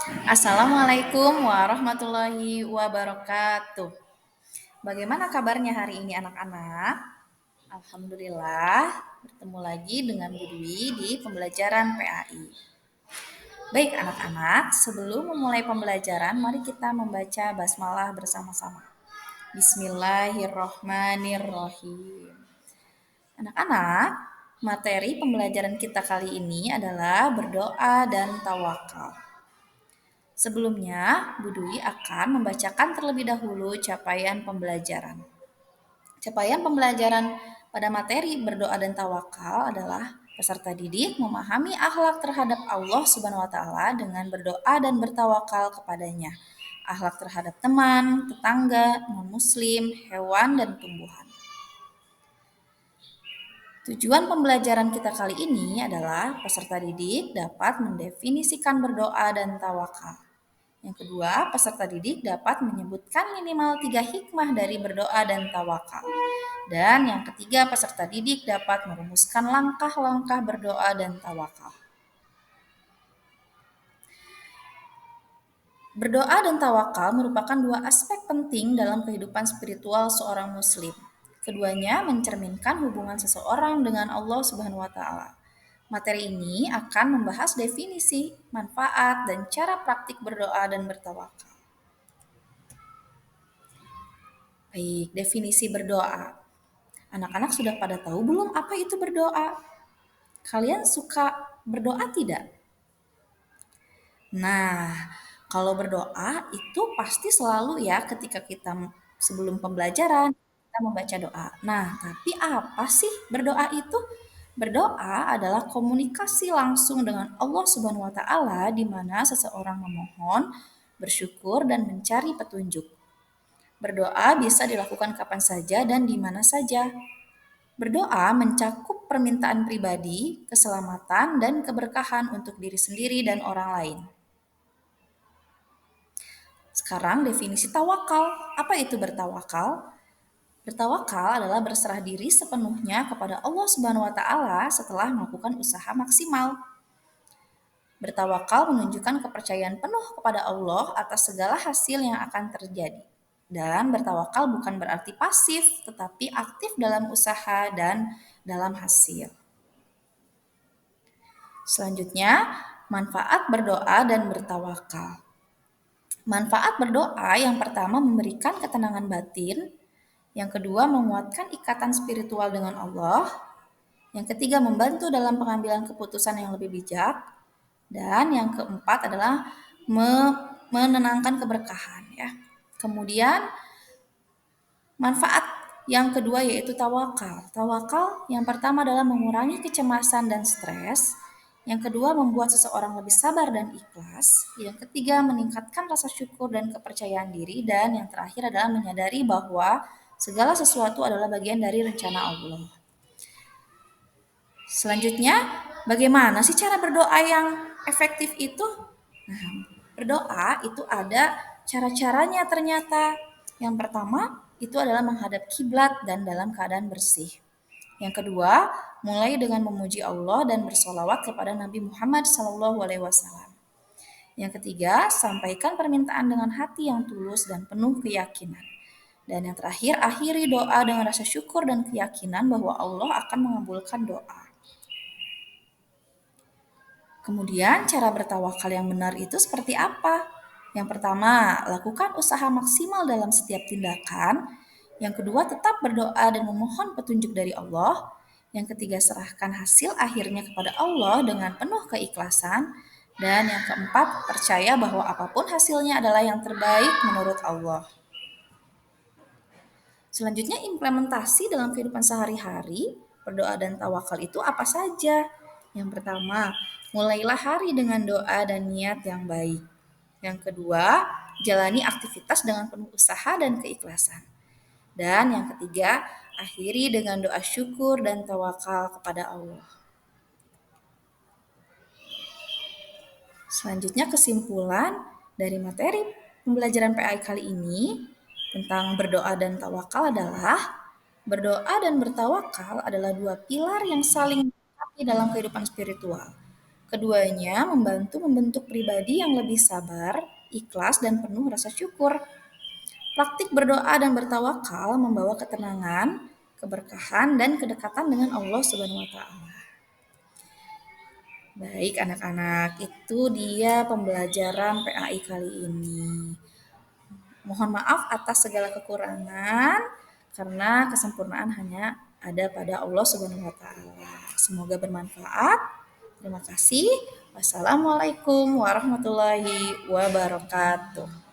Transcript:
Assalamualaikum warahmatullahi wabarakatuh. Bagaimana kabarnya hari ini anak-anak? Alhamdulillah, bertemu lagi dengan Bu Dwi di pembelajaran PAI. Baik anak-anak, sebelum memulai pembelajaran, mari kita membaca basmalah bersama-sama. Bismillahirrohmanirrohim. Anak-anak, materi pembelajaran kita kali ini adalah berdoa dan tawakal. Sebelumnya, Bu Dwi akan membacakan terlebih dahulu capaian pembelajaran. Capaian pembelajaran pada materi berdoa dan tawakal adalah peserta didik memahami akhlak terhadap Allah Subhanahu wa taala dengan berdoa dan bertawakal kepadanya. Akhlak terhadap teman, tetangga, non-muslim, hewan, dan tumbuhan. Tujuan pembelajaran kita kali ini adalah peserta didik dapat mendefinisikan berdoa dan tawakal. Yang kedua, peserta didik dapat menyebutkan minimal 3 hikmah dari berdoa dan tawakal. Dan yang ketiga, peserta didik dapat merumuskan langkah-langkah berdoa dan tawakal. Berdoa dan tawakal merupakan dua aspek penting dalam kehidupan spiritual seorang muslim. Keduanya mencerminkan hubungan seseorang dengan Allah Subhanahu wa taala. Materi ini akan membahas definisi, manfaat, dan cara praktik berdoa dan bertawakal. Baik, definisi berdoa. Anak-anak sudah pada tahu belum apa itu berdoa? Kalian suka berdoa tidak? Nah, kalau berdoa itu pasti selalu ya ketika kita sebelum pembelajaran kita membaca doa. Nah, tapi apa sih berdoa itu? Berdoa adalah komunikasi langsung dengan Allah Subhanahu wa taala di mana seseorang memohon, bersyukur dan mencari petunjuk. Berdoa bisa dilakukan kapan saja dan di mana saja. Berdoa mencakup permintaan pribadi, keselamatan, dan keberkahan untuk diri sendiri dan orang lain. Sekarang definisi tawakal. Apa itu bertawakal? Bertawakal adalah berserah diri sepenuhnya kepada Allah Subhanahu wa taala setelah melakukan usaha maksimal. Bertawakal menunjukkan kepercayaan penuh kepada Allah atas segala hasil yang akan terjadi. Dan bertawakal bukan berarti pasif, tetapi aktif dalam usaha dan dalam hasil. Selanjutnya, manfaat berdoa dan bertawakal. Manfaat berdoa yang pertama memberikan ketenangan batin, yang kedua menguatkan ikatan spiritual dengan Allah, yang ketiga membantu dalam pengambilan keputusan yang lebih bijak, dan yang keempat adalah menenangkan keberkahan ya. Kemudian manfaat yang kedua yaitu tawakal. Tawakal yang pertama adalah mengurangi kecemasan dan stres. Yang kedua membuat seseorang lebih sabar dan ikhlas. Yang ketiga meningkatkan rasa syukur dan kepercayaan diri. Dan yang terakhir adalah menyadari bahwa segala sesuatu adalah bagian dari rencana Allah. Selanjutnya, bagaimana sih cara berdoa yang efektif itu? Nah, berdoa itu ada cara-caranya ternyata. Yang pertama, itu adalah menghadap kiblat dan dalam keadaan bersih. Yang kedua, mulai dengan memuji Allah dan bersolawat kepada Nabi Muhammad SAW. Yang ketiga, sampaikan permintaan dengan hati yang tulus dan penuh keyakinan. Dan yang terakhir, akhiri doa dengan rasa syukur dan keyakinan bahwa Allah akan mengabulkan doa. Kemudian cara bertawakal yang benar itu seperti apa? Yang pertama, lakukan usaha maksimal dalam setiap tindakan. Yang kedua, tetap berdoa dan memohon petunjuk dari Allah. Yang ketiga, serahkan hasil akhirnya kepada Allah dengan penuh keikhlasan. Dan yang keempat, percaya bahwa apapun hasilnya adalah yang terbaik menurut Allah. Selanjutnya, implementasi dalam kehidupan sehari-hari, berdoa dan tawakal itu apa saja? Yang pertama, mulailah hari dengan doa dan niat yang baik. Yang kedua, jalani aktivitas dengan penuh usaha dan keikhlasan. Dan yang ketiga, akhiri dengan doa syukur dan tawakal kepada Allah. Selanjutnya kesimpulan dari materi pembelajaran PAI kali ini tentang berdoa dan tawakal adalah berdoa dan bertawakal adalah dua pilar yang saling melengkapi dalam kehidupan spiritual. Keduanya membantu membentuk pribadi yang lebih sabar, ikhlas, dan penuh rasa syukur. Praktik berdoa dan bertawakal membawa ketenangan, keberkahan, dan kedekatan dengan Allah Subhanahu wa taala. Baik anak-anak, itu dia pembelajaran PAI kali ini. Mohon maaf atas segala kekurangan karena kesempurnaan hanya ada pada Allah Subhanahu wa taala. Semoga bermanfaat. Terima kasih. Wassalamualaikum warahmatullahi wabarakatuh.